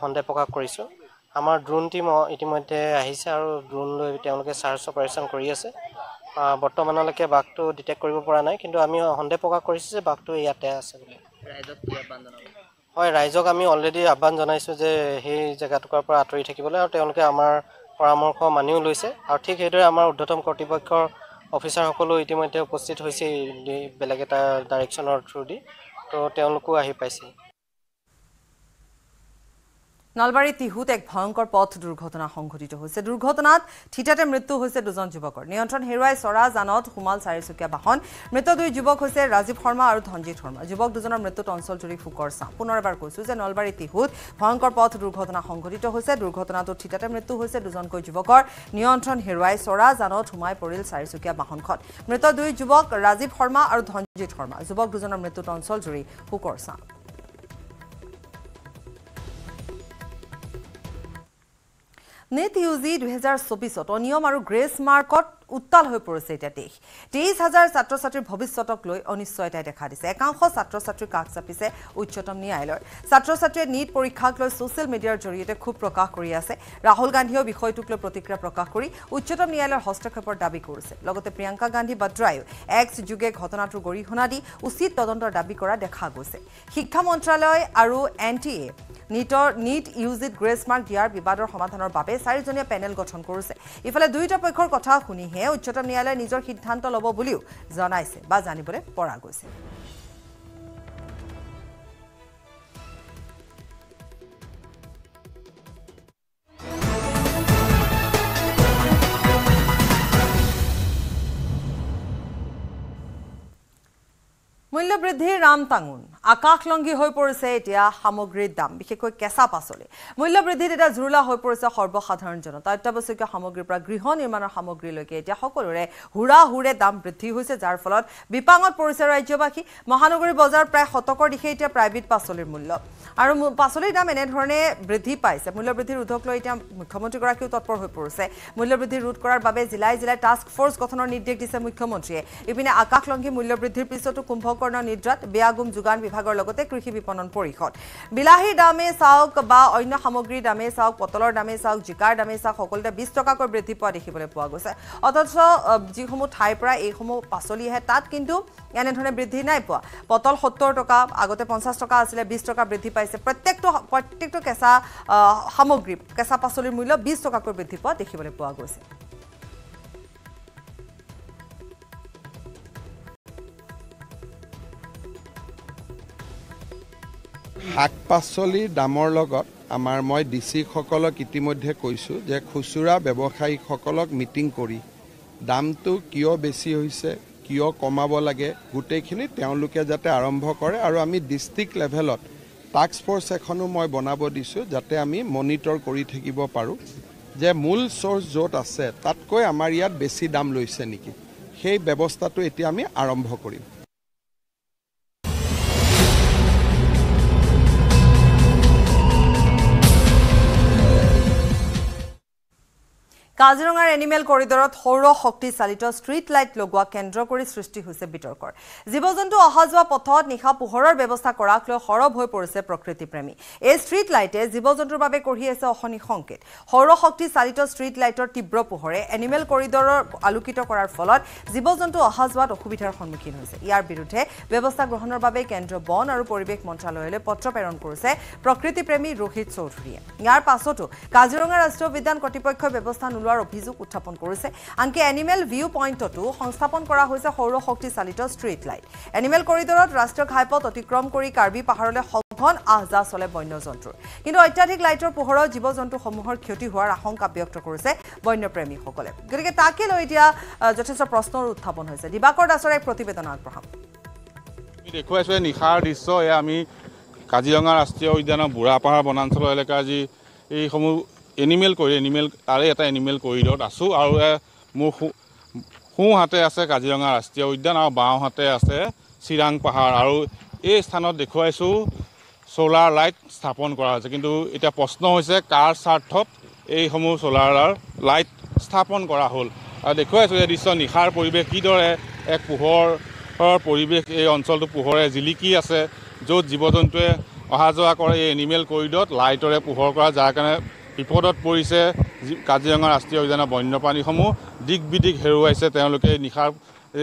সন্দেহ প্ৰকাশ কৰিছোঁ। আমাৰ ড্ৰোন টীম ইতিমধ্যে আহিছে আৰু ড্ৰোন লৈ তেওঁলোকে চাৰ্চ অপাৰেশ্যন কৰি আছে। বৰ্তমানলৈকে বাঘটো ডিটেক্ট কৰিব পৰা নাই, কিন্তু আমি সন্দেহ প্ৰকাশ কৰিছোঁ যে বাঘটো ইয়াতে আছে বুলি। হয়, ৰাইজক আমি অলৰেডি আহ্বান জনাইছোঁ যে সেই জেগাটুকুৰাৰ পৰা আঁতৰি থাকিবলৈ, আৰু তেওঁলোকে আমাৰ পৰামৰ্শ মানিও লৈছে। আৰু ঠিক সেইদৰে আমাৰ ঊৰ্ধ্বতম কৰ্তৃপক্ষৰ অফিচাৰসকলো ইতিমধ্যে উপস্থিত হৈছে বেলেগ এটা ডাইৰেকশ্যনৰ থ্ৰু দি, তো তেওঁলোকো আহি পাইছে। নলবাৰী তিহুত এক ভয়ংকৰ পথ দুৰ্ঘটনা সংঘটিত হৈছে দুৰ্ঘটনাত ঠিতাতে মৃত্যু হৈছে দুজন যুৱকৰ নিয়ন্ত্ৰণ হেৰুৱাই চৰা জানত সোমাল চাৰিচকীয়া বাহন মৃত দুই যুৱক হৈছে ৰাজীৱ শৰ্মা আৰু ধনজিৎ শৰ্মা যুৱক দুজনৰ মৃত্যুত অঞ্চলজুৰি ফুকৰ চাপ পুনৰবাৰ কৈছো যে নলবাৰী তিহুত ভয়ংকৰ পথ দুৰ্ঘটনা সংঘটিত হৈছে দুৰ্ঘটনাটোত ঠিতাতে মৃত্যু হৈছে দুজনকৈ যুৱকৰ নিয়ন্ত্ৰণ হেৰুৱাই চৰা জানত সোমাই পৰিল চাৰিচকীয়া বাহনখন মৃত দুই যুৱক ৰাজীৱ শৰ্মা আৰু ধনজিৎ শৰ্মা যুৱক দুজনৰ মৃত্যুত অঞ্চলজুৰি ফুকৰ চাপ নেট ইউজি 2024 অনিয়ম আৰু গ্ৰেছ মাৰ্কত উত্তাল হৈ পৰিছে এটা দেশ 23,000 ছাত্ৰ-ছাত্ৰীৰ ভৱিষ্যতক লৈ অনিশ্চয়তাই দেখা দিছে একাংশ ছাত্ৰ-ছাত্ৰীৰ কাষ চাপিছে উচ্চতম ন্যায়ালয়ৰ ছাত্ৰ-ছাত্ৰীয়ে নীট পৰীক্ষাক লৈ ছ'চিয়েল মিডিয়াৰ জৰিয়তে খুব প্ৰকাশ কৰি আছে ৰাহুল গান্ধীয়েও বিষয়টোক লৈ প্ৰতিক্ৰিয়া প্ৰকাশ কৰি উচ্চতম ন্যায়ালয়ৰ হস্তক্ষেপৰ দাবী কৰিছে লগতে প্ৰিয়ংকা গান্ধী বাদ্ৰায়ো এক্স যোগে ঘটনাটোৰ গৰিহণা দি উচিত তদন্তৰ দাবী কৰা দেখা গৈছে শিক্ষা মন্ত্ৰালয় আৰু এনটিএ নীট ইউজিত গ্ৰেছ মাৰ্ক দিয়াৰ বিবাদৰ সমাধানৰ বাবে 4জনীয়া পেনেল গঠন কৰিছে ইফালে দুয়োটা পক্ষৰ কথা শুনিহে উচ্চতম ন্যায়ালয়ে নিজৰ সিদ্ধান্ত ল'ব বুলিও জনাইছে বা জানিবলৈ পৰা গৈছে মূল্যবৃদ্ধিৰ ৰামটাঙোন আকাশলংঘী হৈ পৰিছে এতিয়া সামগ্ৰীৰ দাম বিশেষকৈ কেঁচা পাচলি মূল্যবৃদ্ধিত এটা জুৰুলা হৈ পৰিছে সৰ্বসাধাৰণ জনতা অত্যাৱশ্যকীয় সামগ্ৰীৰ পৰা গৃহ নিৰ্মাণৰ সামগ্ৰীলৈকে এতিয়া সকলোৰে হুৰে দাম বৃদ্ধি হৈছে যাৰ ফলত বিপাঙত পৰিছে ৰাজ্যবাসী মহানগৰী বজাৰ প্ৰায় শতকৰ দিশে এতিয়া প্ৰাইভেট পাচলিৰ মূল্য আৰু পাচলিৰ দাম এনেধৰণে বৃদ্ধি পাইছে মূল্যবৃদ্ধিৰ ৰোধক লৈ এতিয়া মুখ্যমন্ত্ৰীগৰাকীও তৎপৰ হৈ পৰিছে মূল্যবৃদ্ধি ৰোধ কৰাৰ বাবে জিলাই টাস্ক ফ'ৰ্চ গঠনৰ নিৰ্দেশ দিছে মুখ্যমন্ত্ৰীয়ে ইপিনে আকাশলংঘী মূল্যবৃদ্ধিৰ পিছতো কুম্ভকৰ্ণ নিদ্ৰাত বেয়াগুম যোগান বিভাগৰ লগতে কৃষি বিপণন পৰিষদ বিলাহীৰ দামে চাওক বা অন্য সামগ্ৰীৰ দামে চাওক পটলৰ দামে চাওক জিকাৰ দামে চাওক সকলোতে 20 টকাকৈ বৃদ্ধি পোৱা দেখিবলৈ পোৱা গৈছে অথচ যিসমূহ ঠাইৰ পৰা এইসমূহ পাচলি আহে তাত কিন্তু এনেধৰণে বৃদ্ধি নাই পোৱা পটল 70 টকা আগতে 50 টকা আছিলে 20 টকা বৃদ্ধি পাইছে প্ৰত্যেকটো কেঁচা সামগ্ৰী কেঁচা পাচলিৰ মূল্য 20 টকাকৈ বৃদ্ধি পোৱা দেখিবলৈ পোৱা গৈছে শাক পাচলিৰ দামৰ লগত মই ডিচিসকলক ইতিমধ্যে কৈছোঁ যে খুচুৰা ব্যৱসায়ীসকলক মিটিং কৰি দামটো কিয় বেছি হৈছে কিয় কমাব লাগে গোটেইখিনি তেওঁলোকে যাতে আৰম্ভ কৰে আৰু আমি ডিষ্ট্ৰিক্ট লেভেলত টাস্ক ফ'ৰ্চ এখনো মই বনাব দিছোঁ যাতে আমি মনিটৰ কৰি থাকিব পাৰোঁ যে মূল চ'ৰ্চ য'ত আছে তাতকৈ আমাৰ ইয়াত বেছি দাম লৈছে নেকি সেই ব্যৱস্থাটো এতিয়া আমি আৰম্ভ কৰিম কাজিৰঙাৰ এনিমেল কৰিডৰত সৌৰ শক্তি চালিত ষ্ট্ৰীট লাইট লগোৱা কেন্দ্ৰ কৰি সৃষ্টি হৈছে বিতৰ্কৰ জীৱ-জন্তু অহা যোৱা পথত নিশা পোহৰৰ ব্যৱস্থা কৰাক লৈ সৰব হৈ পৰিছে প্ৰকৃতিপ্ৰেমী এই ষ্ট্ৰীট লাইটে জীৱ-জন্তুৰ বাবে কঢ়িয়াইছে অশনি সংকেত সৌৰ শক্তি চালিত ষ্ট্ৰীট লাইটৰ তীব্ৰ পোহৰে এনিমেল কৰিডৰৰ আলোকিত কৰাৰ ফলত জীৱ-জন্তু অহা যোৱাত অসুবিধাৰ সন্মুখীন হৈছে ইয়াৰ বিৰুদ্ধে ব্যৱস্থা গ্ৰহণৰ বাবে কেন্দ্ৰীয় বন আৰু পৰিৱেশ মন্ত্ৰালয়লৈ পত্ৰ প্ৰেৰণ কৰিছে প্ৰকৃতিপ্ৰেমী ৰোহিত চৌধুৰীয়ে ইয়াৰ পাছতো কাজিৰঙা ৰাষ্ট্ৰীয় উদ্যান কৰ্তৃপক্ষই ব্যৱস্থা অভিযোগ উত্থাপন কৰিছে আনকি এনিমেল ভিউ পইণ্টতো সংস্থাপন কৰা হৈছে সৌৰ শক্তি চালিত ষ্ট্ৰীট লাইট এনিমেল কৰিডৰত ৰাষ্ট্ৰীয় ঘাইপথ অতিক্ৰম কৰি কাৰ্বি পাহাৰলৈ সঘন আহযাহ চলে বন্যজন্তুৰ কিন্তু অত্যাধিক লাইটৰ পোহৰত জীৱ-জন্তুসমূহৰ ক্ষতি হোৱাৰ আশংকা ব্যক্ত কৰিছে বন্যপ্ৰেমীসকলে গতিকে তাকে লৈ এতিয়া যথেষ্ট প্ৰশ্নৰ উত্থাপন হৈছে দিবাকৰ দাসৰ এক প্ৰতিবেদন আগবঢ়াম দেখুৱাইছো নিশাৰ দৃশ্য এয়া আমি কাজিৰঙা ৰাষ্ট্ৰীয় উদ্যানৰ বুঢ়াপাহাৰ বনাঞ্চল এলেকাৰ যি এইসমূহ এনিমেল তাৰে এটা এনিমেল কৰিডৰত আছোঁ আৰু মোৰ সোঁহাতে আছে কাজিৰঙা ৰাষ্ট্ৰীয় উদ্যান আৰু বাওঁহাতে আছে চিৰাং পাহাৰ আৰু এই স্থানত দেখুৱাইছোঁ চ'লাৰ লাইট স্থাপন কৰা হৈছে কিন্তু এতিয়া প্ৰশ্ন হৈছে কাৰ স্বাৰ্থত এইসমূহ চ'লাৰ লাইট স্থাপন কৰা হ'ল আৰু দেখুৱাইছোঁ এই দৃশ্য নিশাৰ পৰিৱেশ কিদৰে এক পোহৰৰ পৰিৱেশ এই অঞ্চলটো পোহৰে জিলিকি আছে য'ত জীৱ-জন্তুৱে অহা যোৱা কৰে এই এনিমেল কৰিডৰত লাইটৰে পোহৰ কৰা যাৰ কাৰণে বিপদত পৰিছে কাজিৰঙা ৰাষ্ট্ৰীয় উদ্যানৰ বন্যপ্ৰাণীসমূহ দিক বিদিক হেৰুৱাইছে তেওঁলোকে নিশাৰ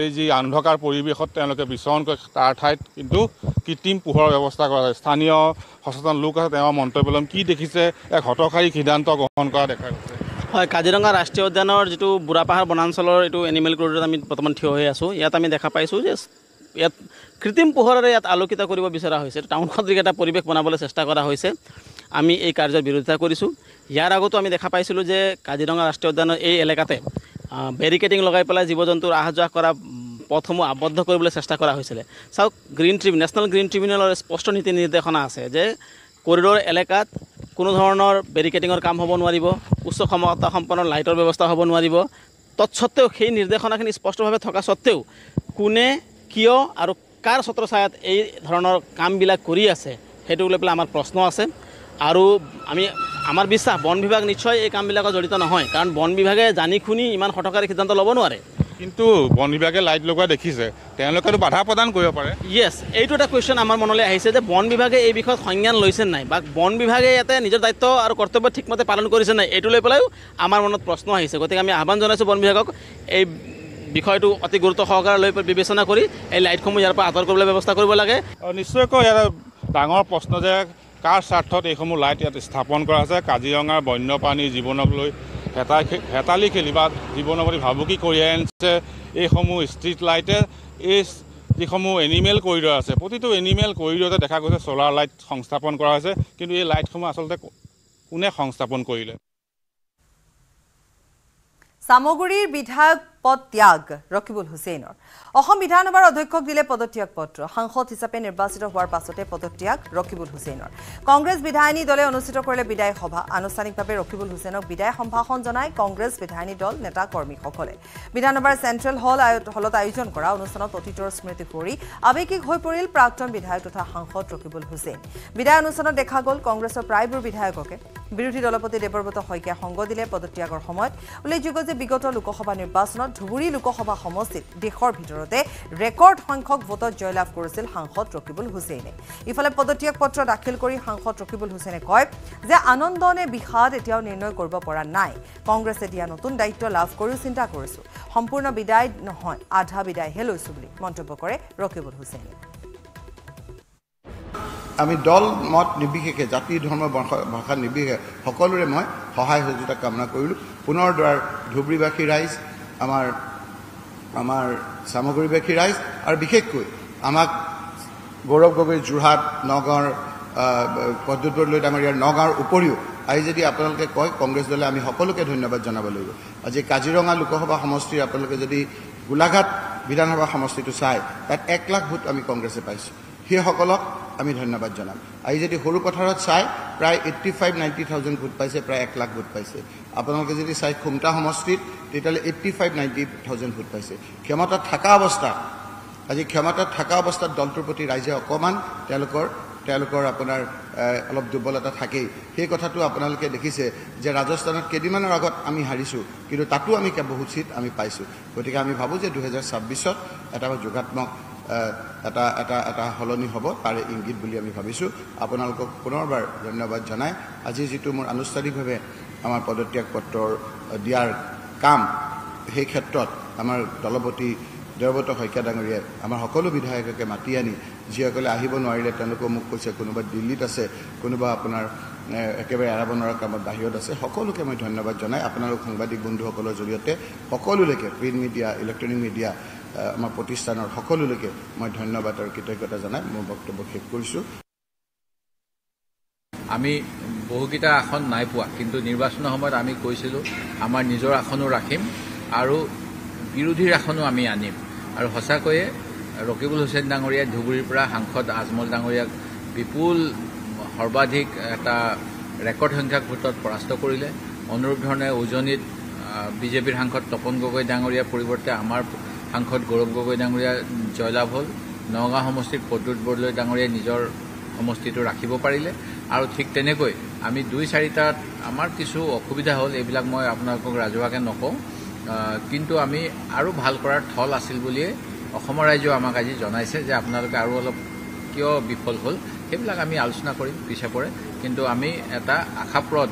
এই যি অন্ধকাৰ পৰিৱেশত তেওঁলোকে বিচৰণ কৰে তাৰ ঠাইত কিন্তু কৃত্ৰিম পোহৰৰ ব্যৱস্থা কৰা হয় স্থানীয় সচেতন লোক আছে তেওঁৰ মন্তব্য কি দেখিছে এক হতকাৰী সিদ্ধান্ত গ্ৰহণ কৰা দেখা গৈছে হয় কাজিৰঙা ৰাষ্ট্ৰীয় উদ্যানৰ যিটো বুঢ়াপাহাৰ বনাঞ্চলৰ এইটো এনিমেল কৰিডৰত আমি বৰ্তমান থিয় হৈ আছোঁ ইয়াত আমি দেখা পাইছোঁ যে ইয়াত কৃত্ৰিম পোহৰেৰে ইয়াত আলোকিত কৰিব বিচৰা হৈছে টাউনখনত এটা পৰিৱেশ বনাবলৈ চেষ্টা কৰা হৈছে আমি এই কাৰ্যৰ বিৰোধিতা কৰিছোঁ। ইয়াৰ আগতো আমি দেখা পাইছিলোঁ যে কাজিৰঙা ৰাষ্ট্ৰীয় উদ্যানৰ এই এলেকাতে বেৰিকেডিং লগাই পেলাই জীৱ জন্তুৰ অহা যোৱা কৰা পথসমূহ আবদ্ধ কৰিবলৈ চেষ্টা কৰা হৈছিলে। চাওক, নেশ্যনেল গ্ৰীণ ট্ৰিবিউনেলৰ স্পষ্ট নীতি নিৰ্দেশনা আছে যে কৰিডৰ এলেকাত কোনো ধৰণৰ বেৰিকেডিঙৰ কাম হ'ব নোৱাৰিব, উচ্চ ক্ষমতা সম্পন্ন লাইটৰ ব্যৱস্থা হ'ব নোৱাৰিব। তৎসত্ত্বেও সেই নিৰ্দেশনাখিনি স্পষ্টভাৱে থকা স্বত্তেও কোনে কিয় আৰু কাৰ ছত্ৰছায়াত এই ধৰণৰ কামবিলাক কৰি আছে সেইটো লৈ পেলাই আমাৰ প্ৰশ্ন আছে। আৰু আমাৰ বিশ্বাস বন বিভাগ নিশ্চয় এই কামবিলাকত জড়িত নহয়, কাৰণ বন বিভাগে জানি শুনি ইমান হঠকাৰী সিদ্ধান্ত ল'ব নোৱাৰে। কিন্তু বন বিভাগে লাইট লগোৱা দেখিছে, তেওঁলোকেতো বাধা প্ৰদান কৰিব পাৰে। য়েছ, এইটো এটা কুৱেশ্যন আমাৰ মনলৈ আহিছে যে বন বিভাগে এই বিষয়ত সংজ্ঞান লৈছে নাই বা বন বিভাগে ইয়াতে নিজৰ দায়িত্ব আৰু কৰ্তব্য ঠিকমতে পালন কৰিছে নাই, এইটো লৈ পেলাইও আমাৰ মনত প্ৰশ্ন আহিছে। গতিকে আমি আহ্বান জনাইছোঁ বন বিভাগক এই বিষয়টো অতি গুৰুত্ব সহকাৰে লৈ বিবেচনা কৰি এই লাইটসমূহ ইয়াৰ পৰা আঁতৰ কৰিবলৈ ব্যৱস্থা কৰিব লাগে। নিশ্চয়কৈ ইয়াৰ ডাঙৰ প্ৰশ্ন যে কাৰ স্বাৰ্থত এইসমূহ লাইট ইয়াত স্থাপন কৰা হৈছে। কাজিৰঙাৰ বন্যপ্ৰাণীৰ জীৱনক লৈ হেতালি খেলি বা জীৱনৰ প্ৰতি ভাবুকি কঢ়িয়াই আনিছে এইসমূহ ষ্ট্ৰীট লাইটে। এই যিসমূহ এনিমেল কৰিডৰ আছে, প্ৰতিটো এনিমেল কৰিডৰতে দেখা গৈছে চ'লাৰ লাইট সংস্থাপন কৰা হৈছে, কিন্তু এই লাইটসমূহ আচলতে কোনে সংস্থাপন কৰিলে? সামগুৰিৰ বিধায়ক পদ ত্যাগ ৰকিবুল হুছেইনৰ। অসম বিধানসভাৰ অধ্যক্ষক দিলে পদত্যাগ পত্ৰ। সাংসদ হিচাপে নিৰ্বাচিত হোৱাৰ পাছতে পদত্যাগ ৰকিবুল হুছেইনৰ। কংগ্ৰেছ বিধায়িনী দলে অনুষ্ঠিত কৰিলে বিদায় সভা। আনুষ্ঠানিকভাৱে ৰকিবুল হুছেইনক বিদায় সম্ভাষণ জনায় কংগ্ৰেছ বিধায়িনী দল নেতা কৰ্মীসকলে। বিধানসভাৰ চেণ্ট্ৰেল হলত আয়োজন কৰা অনুষ্ঠানত অতীতৰ স্মৃতি ফুৰি আৱেগিক হৈ পৰিল প্ৰাক্তন বিধায়ক তথা সাংসদ ৰকিবুল হুছেইন। বিদায় অনুষ্ঠানত দেখা গ'ল কংগ্ৰেছৰ প্ৰায়বোৰ বিধায়ককে। বিৰোধী দলপতি দেৱব্ৰত শইকীয়াই সংগ দিলে পদত্যাগৰ সময়ত। উল্লেখযোগ্য যে বিগত লোকসভা নিৰ্বাচনত ধুবুৰী লোকসভা সমষ্টিত দেশৰ ভিতৰতে ৰেকৰ্ড সংখ্যক ভোটত জয়লাভ কৰিছিল সাংসদ ৰকিবুল হুছেইনে। ইফালে পদত্যাগ পত্ৰ দাখিল কৰি সাংসদ ৰকিবুল হুছেইনে কয় যে আনন্দ নে বিষাদ এতিয়াও নিৰ্ণয় কৰিব পৰা নাই। কংগ্ৰেছে দিয়া নতুন দায়িত্ব লাভ কৰিও চিন্তা কৰিছোঁ। সম্পূৰ্ণ বিদায় নহয়, আধা বিদায়হে লৈছোঁ বুলি মন্তব্য কৰে ৰকিবুল হুছেইনে। আমি দল মত নিৰ্বিশেষে, জাতি ধৰ্ম ভাষা নিৰ্বিশেষে সকলোৰে মই সহায় সহযোগিতা কামনা কৰিলোঁ। পুনৰ দুৱাৰ ধুবুৰীবাসী ৰাইজ, আমাৰ চামগুৰিবাসী ৰাইজ আৰু বিশেষকৈ আমাক গৌৰৱ গগৈ যোৰহাট, নগাঁৱৰ প্ৰদ্যুৎ বৰদলৈ ডাঙৰীয়াৰ নগাঁৱৰ উপৰিও আজি যদি আপোনালোকে কয় কংগ্ৰেছ দলে আমি সকলোকে ধন্যবাদ জনাব লাগিব। আজি কাজিৰঙা লোকসভা সমষ্টিৰ আপোনালোকে যদি গোলাঘাট বিধানসভা সমষ্টিটো চাই, তাত 1 লাখ ভোট আমি কংগ্ৰেছে পাইছোঁ। সেইসকলক আমি ধন্যবাদ জনাম। আজি যদি সৰু পথাৰত চাই প্ৰায় 85-90,000 ভোট পাইছে, প্ৰায় 1 লাখ ভোট পাইছে। আপোনালোকে যদি চাই খুমটা সমষ্টিত তেতিয়াহ'লে 85-90,000 ভোট পাইছে। ক্ষমতাত থকা অৱস্থাত দলটোৰ প্ৰতি ৰাইজে অকণমান তেওঁলোকৰ আপোনাৰ অলপ দুৰ্বলতা থাকেই। সেই কথাটো আপোনালোকে দেখিছে যে ৰাজস্থানত কেইদিনমানৰ আগত আমি হাৰিছোঁ, কিন্তু তাতো আমি বহুত চিট আমি পাইছোঁ। গতিকে আমি ভাবোঁ যে 2026ত এটা যোগাত্মক এটা সলনি হ'ব, তাৰে ইংগিত বুলি আমি ভাবিছোঁ। আপোনালোকক পুনৰবাৰ ধন্যবাদ জনাই আজি যিটো মোৰ আনুষ্ঠানিকভাৱে আমাৰ পদত্যাগ পত্ৰ দিয়াৰ কাম, সেই ক্ষেত্ৰত আমাৰ দলপতি দেৱব্ৰত শইকীয়া ডাঙৰীয়াই আমাৰ সকলো বিধায়ককে মাতি আনি যিসকলে আহিব নোৱাৰিলে তেওঁলোকে মোক কৈছে কোনোবা দিল্লীত আছে, কোনোবা আপোনাৰ একেবাৰে এৰাব নোৱাৰা কামত বাহিৰত আছে। সকলোকে মই ধন্যবাদ জনাই আপোনালোক সাংবাদিক বন্ধুসকলৰ জৰিয়তে সকলোলৈকে, প্ৰিণ্ট মিডিয়া, ইলেক্ট্ৰনিক মিডিয়া, আমাৰ প্ৰতিষ্ঠানৰ সকলোলৈকে মই ধন্যবাদ আৰু কৃতজ্ঞতা জনাই মোৰ বক্তব্য শেষ কৰিছোঁ। আমি বহুকেইটা আসন নাই পোৱা, কিন্তু নিৰ্বাচনৰ সময়ত আমি কৈছিলোঁ আমাৰ নিজৰ আসনো ৰাখিম আৰু বিৰোধীৰ আসনো আমি আনিম। আৰু সঁচাকৈয়ে ৰকিবুল হুছেইন ডাঙৰীয়াই ধুবুৰীৰ পৰা সাংসদ আজমল ডাঙৰীয়াক বিপুল সৰ্বাধিক এটা ৰেকৰ্ড সংখ্যক ভোটত পৰাস্ত কৰিলে। অনুৰূপ ধৰণে উজনিত বিজেপিৰ সাংসদ তপন গগৈ ডাঙৰীয়াৰ পৰিৱৰ্তে আমাৰ সাংসদ গৌৰৱ গগৈ ডাঙৰীয়া জয়লাভ হ'ল। নগাঁও সমষ্টিত প্ৰদ্যুৎ বৰদলৈ ডাঙৰীয়াই নিজৰ সমষ্টিটো ৰাখিব পাৰিলে। আৰু ঠিক তেনেকৈ আমি 2-4টাত আমাৰ কিছু অসুবিধা হ'ল, এইবিলাক মই আপোনালোকক ৰাজহুৱাকৈ নকওঁ, কিন্তু আমি আৰু ভাল কৰাৰ থল আছিল বুলিয়ে অসমৰ ৰাইজেও আমাক আজি জনাইছে যে আপোনালোকে আৰু অলপ কিয় বিফল হ'ল, সেইবিলাক আমি আলোচনা কৰিম পিছে পৰে। কিন্তু আমি এটা আশাপ্ৰদ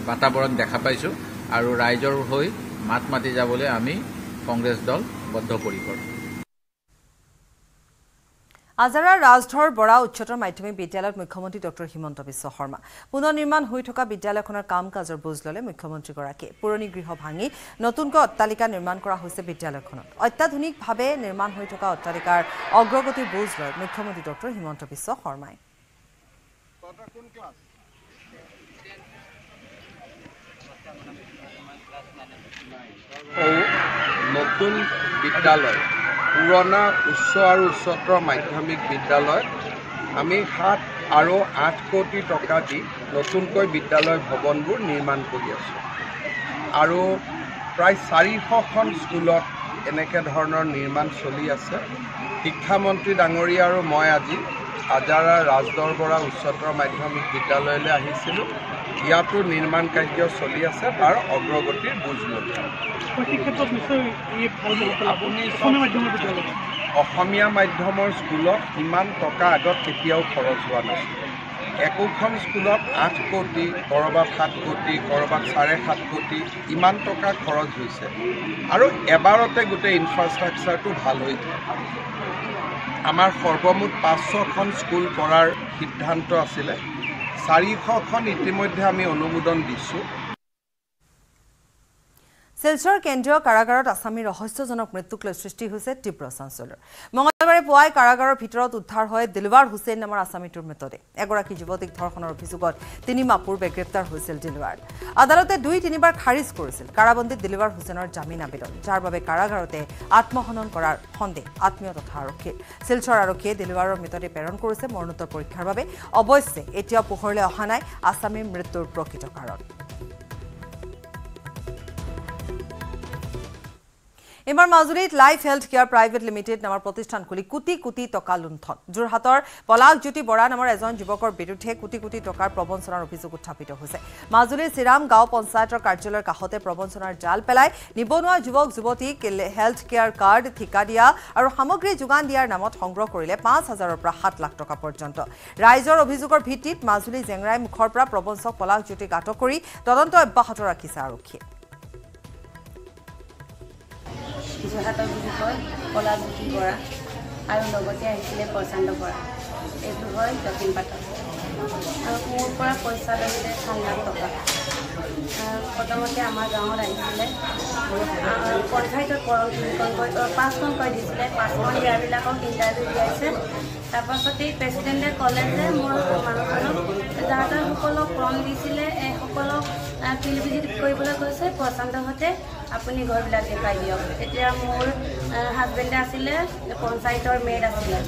বাতাবৰণ দেখা পাইছোঁ আৰু ৰাইজৰ হৈ মাত মাতি যাবলৈ আমি কংগ্ৰেছ দল বদ্ধপৰিকৰ। আজাৰাৰ ৰাজধৰ বৰা উচ্চতৰ মাধ্যমিক বিদ্যালয়ত মুখ্যমন্ত্ৰী ডক্টৰ হিমন্ত বিশ্ব শৰ্মা। পুনৰ নিৰ্মাণ হৈ থকা বিদ্যালয়খনৰ কাম কাজৰ বুজ ল'লে মুখ্যমন্ত্ৰীগৰাকীয়ে। পুৰণি গৃহ ভাঙি নতুনকৈ অট্টালিকা নিৰ্মাণ কৰা হৈছে বিদ্যালয়খনত। অত্যাধুনিকভাৱে নিৰ্মাণ হৈ থকা অট্টালিকাৰ অগ্ৰগতিৰ বুজ লয় মুখ্যমন্ত্ৰী ডক্টৰ হিমন্ত বিশ্ব শৰ্মাই। নতুন বিদ্যালয় পুৰণা উচ্চ আৰু উচ্চতৰ মাধ্যমিক বিদ্যালয় আমি 7 আৰু 8 কোটি টকা দি নতুনকৈ বিদ্যালয় ভৱনবোৰ নিৰ্মাণ কৰি আছোঁ আৰু প্ৰায় 400খন স্কুলত এনেকৈ ধৰণৰ নিৰ্মাণ চলি আছে শিক্ষামন্ত্ৰী ডাঙৰীয়া আৰু মই আজি আজাৰা ৰাজদৰবৰা উচ্চতৰ মাধ্যমিক বিদ্যালয়লৈ আহিছিলোঁ ইয়াতো নিৰ্মাণ কাৰ্য চলি আছে তাৰ অগ্ৰগতিৰ বুজ লৈছোঁ অসমীয়া মাধ্যমৰ স্কুলত ইমান টকা আগত কেতিয়াও খৰচ হোৱা নাছিল একোখন স্কুলত 8 কোটি ক'ৰবাত 7 কোটি ক'ৰবাত 7.5 কোটি ইমান টকা খৰচ হৈছে আৰু এবাৰতে গোটেই ইনফ্ৰাষ্ট্ৰাকচাৰটো ভাল হৈ আমাৰ সৰ্বমুঠ 500খন স্কুল কৰাৰ সিদ্ধান্ত আছিলে 400খন ইতিমধ্যে আমি অনুমোদন দিছোঁ শিলচৰ কেন্দ্ৰীয় কাৰাগাৰত আছামী ৰহস্যজনক মৃত্যুক লৈ সৃষ্টি হৈছে তীব্ৰ চাঞ্চল্যৰ মঙলবাৰে পুৱাই কাৰাগাৰৰ ভিতৰত উদ্ধাৰ হয় দিলৱাৰ হুছেইন নামৰ আছামীটোৰ মৃতদেহ এগৰাকী যুৱতীক ধৰ্ষণৰ অভিযোগত 3 মাহ পূৰ্বে গ্ৰেপ্তাৰ হৈছিল দিলৱাৰ আদালতে 2-3বাৰ খাৰিজ কৰিছিল কাৰাবন্দী দিলৱাৰ হুছেইনৰ জামিন আবেদন যাৰ বাবে কাৰাগাৰতে আত্মহনন কৰাৰ সন্দেহ আত্মীয় তথা আৰক্ষীৰ শিলচৰ আৰক্ষীয়ে দিলৱাৰৰ মৃতদেহ প্ৰেৰণ কৰিছে মৰণোত্তৰ পৰীক্ষাৰ বাবে অৱশ্যে এতিয়াও পোহৰলৈ অহা নাই আছামীৰ মৃত্যুৰ প্ৰকৃত কাৰণ এবাৰ মাজুলীত life health care private limited নামৰ প্ৰতিষ্ঠান খুলি কোটি কোটি টকা লুণ্ঠন যোৰহাটৰ পলাশজ্যোতি বৰা নামৰ এজন যুৱকৰ বিৰুদ্ধে কোটি কোটি টকাৰ প্ৰবঞ্চনাৰ অভিযোগ উত্থাপিত হৈছে মাজুলীৰ চিৰাম গাঁও পঞ্চায়তৰ কাৰ্যালয়ৰ কাষতে প্ৰবঞ্চনাৰ জাল পেলাই নিবনুৱা যুৱক যুৱতীক হেল্থ কেয়াৰ কাৰ্ড ঠিকা দিয়া আৰু সামগ্ৰী যোগান দিয়াৰ নামত সংগ্ৰহ কৰিলে 5,000ৰ পৰা 7 লাখ টকা পৰ্যন্ত ৰাইজৰ অভিযোগৰ ভিত্তিত মাজুলী জেংৰাই মুখৰ পৰা প্ৰবঞ্চক পলাশজ্যোতিক আটক কৰি তদন্ত অব্যাহত ৰাখিছে আৰক্ষীয়ে যোৰহাটৰ বুলি কয় পলাশজ্যোতি বৰা আৰু লগতে আহিছিলে প্ৰশান্ত বৰা এইটো হয় দক্ষিণ পাটৰ আৰু মোৰ পৰা পইচা লৈছিলে 7 লাখ টকা প্ৰথমতে আমাৰ গাঁৱত আহিছিলে পঞ্চায়তত 5খন দিছিলে 5খন দিয়াবিলাকক ইণ্টাৰভিউ দিয়াইছে তাৰপাছতেই প্ৰেচিডেণ্টে ক'লে যে মোৰ মানুহজনক যাসকলক ফৰ্ম দিছিলে সকলক ফিল্ড ভিজিট কৰিবলৈ কৈছে প্ৰশান্তহঁতে আপুনি ঘৰবিলাক দেখাই দিয়ক এতিয়া মোৰ হাজবেণ্ডে আছিলে পঞ্চায়তৰ মেড আছিলে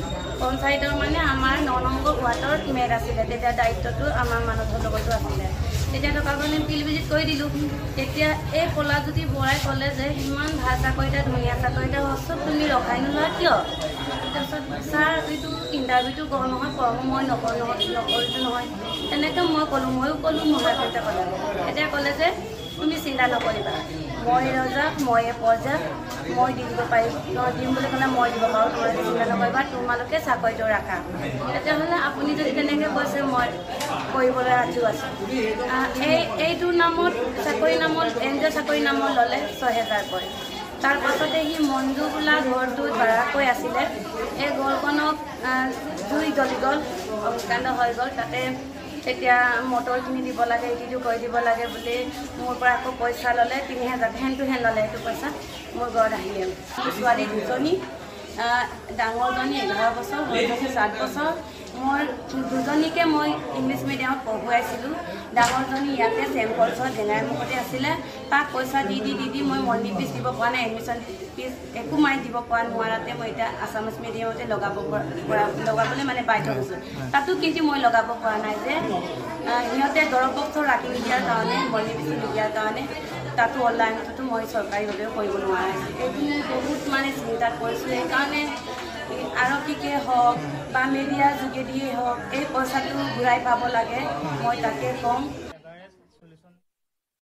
পঞ্চায়তৰ মানে আমাৰ 9 নম্বৰ ৱাৰ্ডৰ মেড আছিলে তেতিয়া দায়িত্বটো আমাৰ মানুহৰ লগতো আছিলে তেতিয়া টকাখিনি ফিল্ড ভিজিট কৰি দিলোঁ তেতিয়া এই পলাশজ্যোতি বৰাই ক'লে যে ইমান ভাল চাকৰি এটা ধুনীয়া চাকৰি এটা হৈছে তুমি ৰখাই নোলোৱা কিয় তাৰপিছত ছাৰ এইটো ইণ্টাৰভিউটো কৰ নহয় কৰ্ম মই নকৰিলোঁ নহয় তেনেকৈ মই ক'লোঁ ময়ো ক'লোঁ মোৰ হাজবেণ্ডে ক'লে এতিয়া ক'লে যে তুমি চিন্তা নকৰিবা মই ৰজা ময়ে প্ৰজা মই দি দিব পাৰিম দিম বুলি ক'লে মই দিব পাৰোঁ তোমালোকে চিন্তা নকৰিবা তোমালোকে চাকৰিটো ৰাখা তেতিয়াহ'লে আপুনি যদি তেনেকৈ কৈছে মই কৰিবলৈ সাজু আছোঁ এইটোৰ নামত চাকৰি নামত এনজিঅ' চাকৰি নামত ল'লে 6,000 পৰে তাৰপাছতে সি মঞ্জু বোলা ঘৰটোত ভাড়াকৈ আছিলে এই ঘৰখনক জুই জ্বলি গ'ল অগ্নিকাণ্ড হৈ গ'ল তাতে এতিয়া মটৰখিনি দিব লাগে ইটো কৰি দিব লাগে বুলি মোৰ পৰা আকৌ পইচা ল'লে 3,000 হেণ্ড টু হেণ্ড ল'লে সেইটো পইচা মোৰ ঘৰত আহিলে ছোৱালী দুজনী ডাঙৰজনী 11 বছৰ সৰুজনী 7 বছৰ মোৰ দুজনীকে মই ইংলিছ মিডিয়ামত পঢ়ুৱাইছিলোঁ ডাঙৰজনী ইয়াতে চেণ্ট পলছত জেংৰাই মুখতে আছিলে তাক পইচা দি মই মন্দিৰ ফিজ দিব পৰা নাই এডমিশ্যন ফিজ একো মাৰি দিব পৰা নোৱাৰাতে মই এতিয়া আছামিজ মিডিয়ামতে লগাবলৈ মানে বাধ্য হৈছোঁ তাতো কিন্তু মই লগাব পৰা নাই যে সিহঁতে দৰৱ বক্সৰ ৰাখি নিদিয়াৰ কাৰণে মন্দিৰ ফিজ নিদিয়াৰ কাৰণে তাতো অনলাইনতো মই চৰকাৰীভাৱেও কৰিব নোৱাৰা এইটো বহুত মানে চিন্তাত কৰিছোঁ সেইকাৰণে আৰক্ষীকে হওক বা মিডিয়াৰ যোগেদিয়ে হওক এই পইচাটো ঘূৰাই পাব লাগে মই তাকে কওঁ